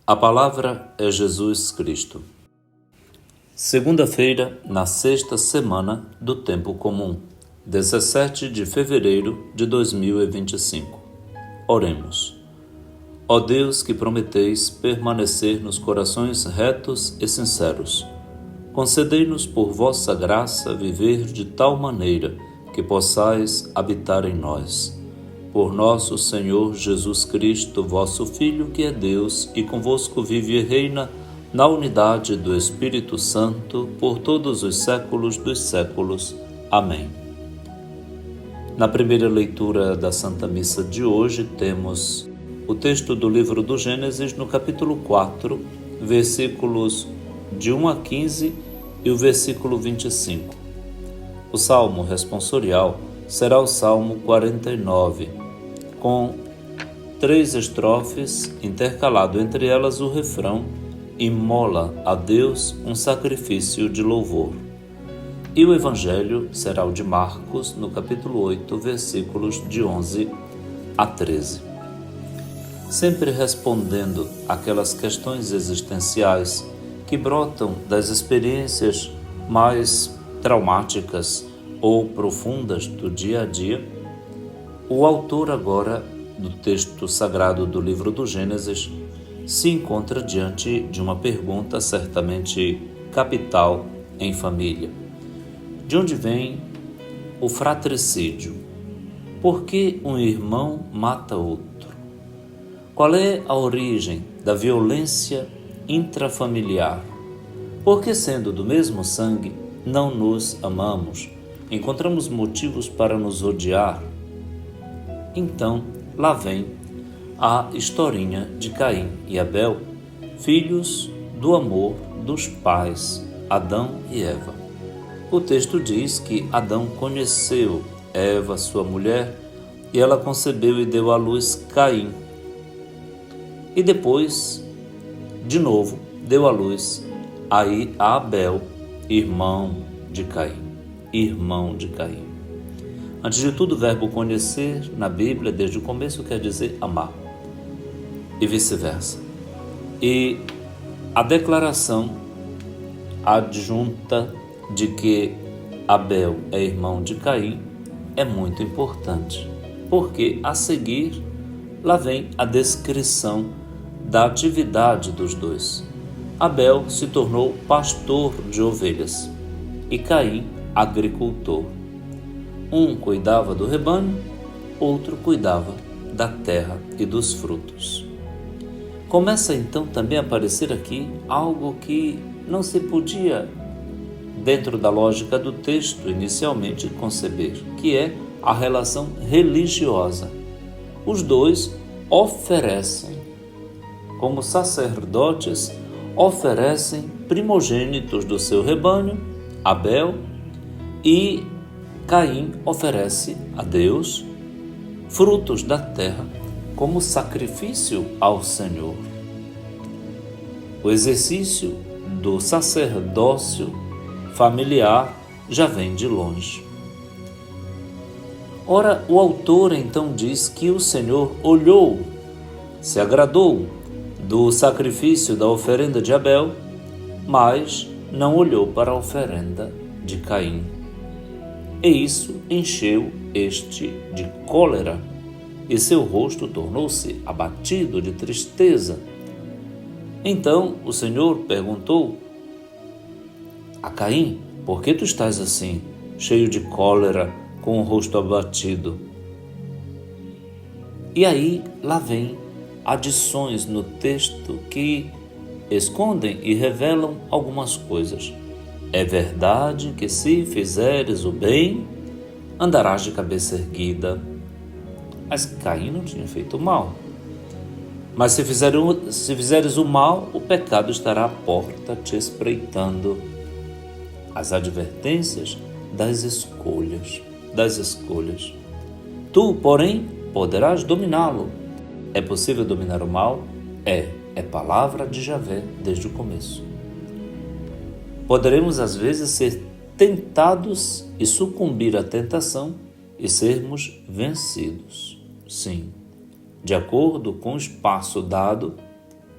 A palavra é Jesus Cristo. Segunda-feira, na sexta semana do Tempo Comum, 17 de fevereiro de 2025. Oremos. Ó Deus, que prometeis permanecer nos corações retos e sinceros, concedei-nos por vossa graça viver de tal maneira que possais habitar em nós. Por nosso Senhor Jesus Cristo, vosso Filho, que é Deus e convosco vive e reina na unidade do Espírito Santo, por todos os séculos dos séculos. Amém. Na primeira leitura da Santa Missa de hoje, temos o texto do livro do Gênesis, no capítulo 4, versículos de 1 a 15 e o versículo 25. O salmo responsorial será o Salmo 49, com 3 estrofes, intercalado entre elas o refrão: imola a Deus um sacrifício de louvor. E o Evangelho será o de Marcos, no capítulo 8, versículos de 11 a 13. Sempre respondendo àquelas questões existenciais que brotam das experiências mais traumáticas ou profundas do dia a dia, o autor agora do texto sagrado do livro do Gênesis se encontra diante de uma pergunta certamente capital em família. De onde vem o fratricídio? Por que um irmão mata outro? Qual é a origem da violência intrafamiliar? Por que, sendo do mesmo sangue, não nos amamos? Encontramos motivos para nos odiar? Então, lá vem a historinha de Caim e Abel, filhos do amor dos pais, Adão e Eva. O texto diz que Adão conheceu Eva, sua mulher, e ela concebeu e deu à luz Caim. E depois, de novo, deu à luz a Abel, irmão de Caim. Antes de tudo, o verbo conhecer na Bíblia, desde o começo, quer dizer amar, e vice-versa. E a declaração adjunta de que Abel é irmão de Caim é muito importante, porque a seguir lá vem a descrição da atividade dos dois. Abel se tornou pastor de ovelhas e Caim agricultor. Um cuidava do rebanho, outro cuidava da terra e dos frutos. Começa então também a aparecer aqui algo que não se podia, dentro da lógica do texto, inicialmente conceber, que é a relação religiosa. Os dois oferecem, como sacerdotes, oferecem primogênitos do seu rebanho, Abel, e Caim oferece a Deus frutos da terra como sacrifício ao Senhor. O exercício do sacerdócio familiar já vem de longe. Ora, o autor então diz que o Senhor olhou, se agradou do sacrifício da oferenda de Abel, mas não olhou para a oferenda de Caim. E isso encheu este de cólera, e seu rosto tornou-se abatido de tristeza. Então o Senhor perguntou a Caim: por que tu estás assim, cheio de cólera, com o rosto abatido? E aí lá vem adições no texto que escondem e revelam algumas coisas. É verdade que se fizeres o bem, andarás de cabeça erguida. Mas Caim não tinha feito mal. Mas se fizeres o mal, o pecado estará à porta te espreitando. As advertências das escolhas. Tu, porém, poderás dominá-lo. É possível dominar o mal? É palavra de Javé desde o começo. Poderemos às vezes ser tentados e sucumbir à tentação e sermos vencidos. Sim, de acordo com o espaço dado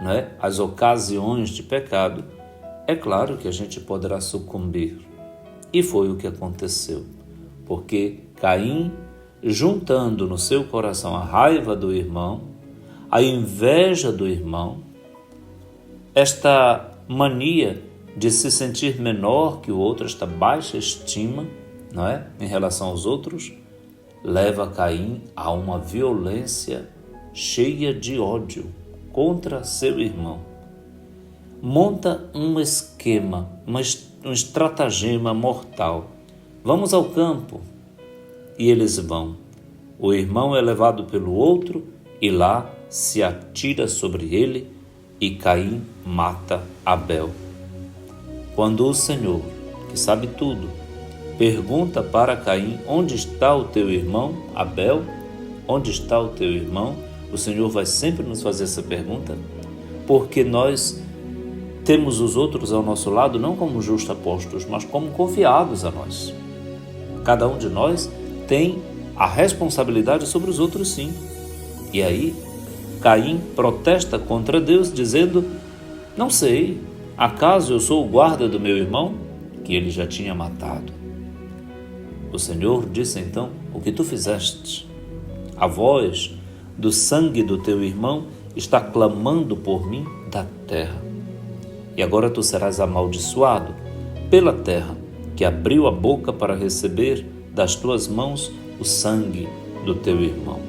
não é, as ocasiões de pecado, é claro que a gente poderá sucumbir. E foi o que aconteceu, porque Caim, juntando no seu coração a raiva do irmão, a inveja do irmão, esta mania de se sentir menor que o outro, esta baixa estima, não é, em relação aos outros, leva Caim a uma violência cheia de ódio contra seu irmão. Monta um esquema, um estratagema mortal. Vamos ao campo. E eles vão. O irmão é levado pelo outro e lá se atira sobre ele e Caim mata Abel. Quando o Senhor, que sabe tudo, pergunta para Caim: onde está o teu irmão, Abel? Onde está o teu irmão? O Senhor vai sempre nos fazer essa pergunta, porque nós temos os outros ao nosso lado não como justapostos, mas como confiados a nós. Cada um de nós tem a responsabilidade sobre os outros, sim. E aí, Caim protesta contra Deus, dizendo: não sei, acaso eu sou o guarda do meu irmão, que ele já tinha matado? O Senhor disse então: o que tu fizeste? A voz do sangue do teu irmão está clamando por mim da terra. E agora tu serás amaldiçoado pela terra, que abriu a boca para receber das tuas mãos o sangue do teu irmão.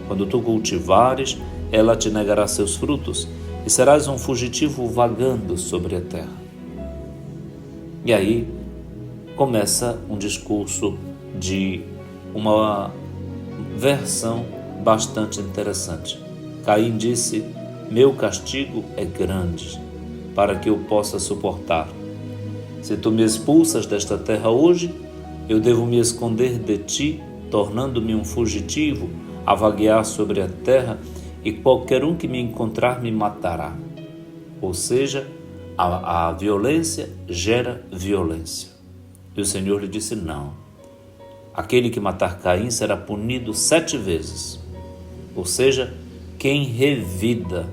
Quando tu cultivares, ela te negará seus frutos, e serás um fugitivo vagando sobre a terra. E aí começa um discurso de uma versão bastante interessante. Caim disse: meu castigo é grande, para que eu possa suportar. Se tu me expulsas desta terra hoje, eu devo me esconder de ti, tornando-me um fugitivo, a vaguear sobre a terra, e qualquer um que me encontrar me matará. Ou seja, a violência gera violência. E o Senhor lhe disse: não. Aquele que matar Caim será punido 7 vezes. Ou seja, quem revida,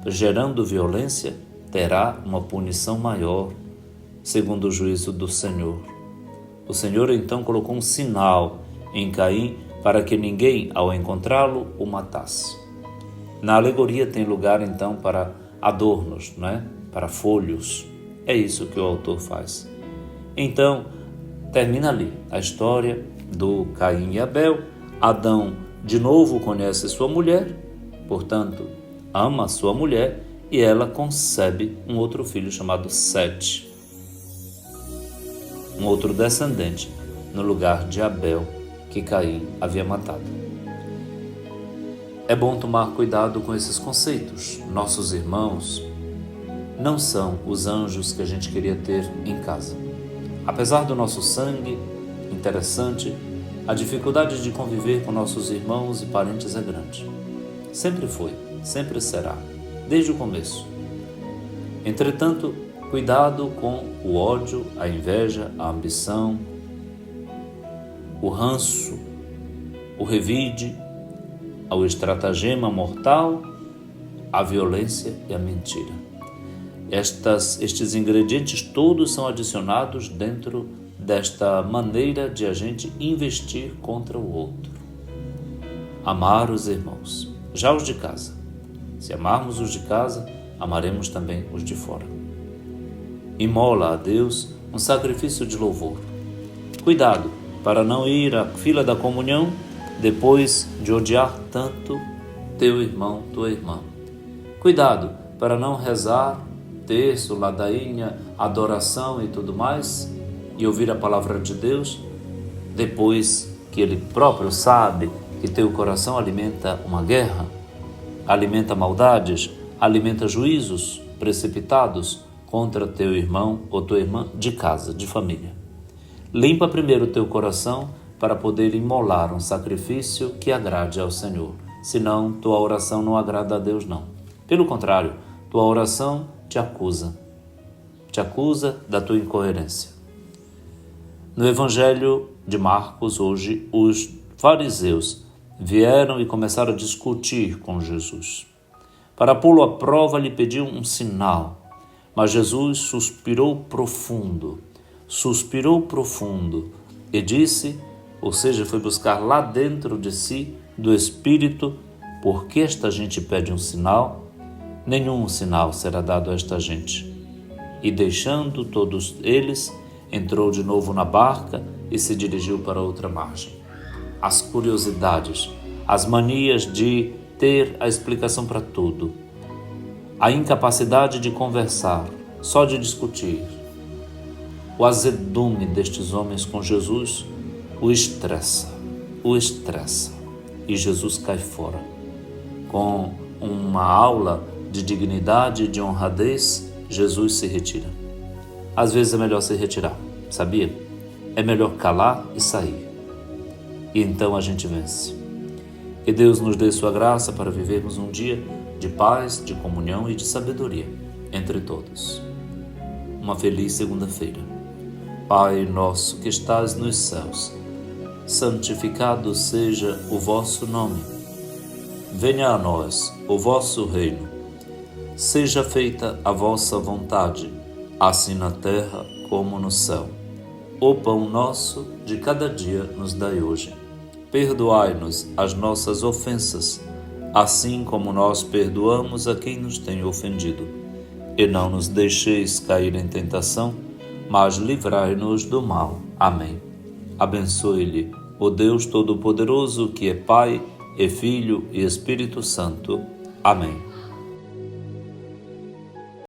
gerando violência, terá uma punição maior, segundo o juízo do Senhor. O Senhor então colocou um sinal em Caim para que ninguém, ao encontrá-lo, o matasse. Na alegoria tem lugar então para adornos, não é? Para folhos. É isso que o autor faz. Então, termina ali a história do Caim e Abel. Adão de novo conhece sua mulher, portanto, ama sua mulher, e ela concebe um outro filho chamado Sete, um outro descendente no lugar de Abel, que Caim havia matado. É bom tomar cuidado com esses conceitos. Nossos irmãos não são os anjos que a gente queria ter em casa. Apesar do nosso sangue interessante, a dificuldade de conviver com nossos irmãos e parentes é grande. Sempre foi, sempre será, desde o começo. Entretanto, cuidado com o ódio, a inveja, a ambição, o ranço, o revide, o estratagema mortal, a violência e a mentira. Estes ingredientes todos são adicionados dentro desta maneira de a gente investir contra o outro. Amar os irmãos, já os de casa. Se amarmos os de casa, amaremos também os de fora. Imola a Deus um sacrifício de louvor. Cuidado para não ir à fila da comunhão depois de odiar tanto teu irmão, tua irmã. Cuidado para não rezar terço, ladainha, adoração e tudo mais, e ouvir a palavra de Deus, depois que Ele próprio sabe que teu coração alimenta uma guerra, alimenta maldades, alimenta juízos precipitados contra teu irmão ou tua irmã de casa, de família. Limpa primeiro o teu coração para poder imolar um sacrifício que agrade ao Senhor. Senão, tua oração não agrada a Deus, não. Pelo contrário, tua oração te acusa da tua incoerência. No Evangelho de Marcos, hoje, os fariseus vieram e começaram a discutir com Jesus. Para pô-lo à prova, lhe pediu um sinal. Mas Jesus suspirou profundo e disse, ou seja, foi buscar lá dentro de si, do Espírito, por que esta gente pede um sinal? Nenhum sinal será dado a esta gente. E deixando todos eles, entrou de novo na barca e se dirigiu para outra margem. As curiosidades, as manias de ter a explicação para tudo, a incapacidade de conversar, só de discutir, o azedume destes homens com Jesus o estressa. E Jesus cai fora. Com uma aula de dignidade e de honradez, Jesus se retira. Às vezes é melhor se retirar, sabia? É melhor calar e sair. E então a gente vence. Que Deus nos dê sua graça para vivermos um dia de paz, de comunhão e de sabedoria entre todos. Uma feliz segunda-feira. Pai nosso que estás nos céus, santificado seja o vosso nome. Venha a nós o vosso reino. Seja feita a vossa vontade, assim na terra como no céu. O pão nosso de cada dia nos dai hoje. Perdoai-nos as nossas ofensas, assim como nós perdoamos a quem nos tem ofendido. E não nos deixeis cair em tentação, mas livrai-nos do mal. Amém. Abençoe-lhe o Deus Todo-Poderoso, que é Pai, e Filho e Espírito Santo. Amém.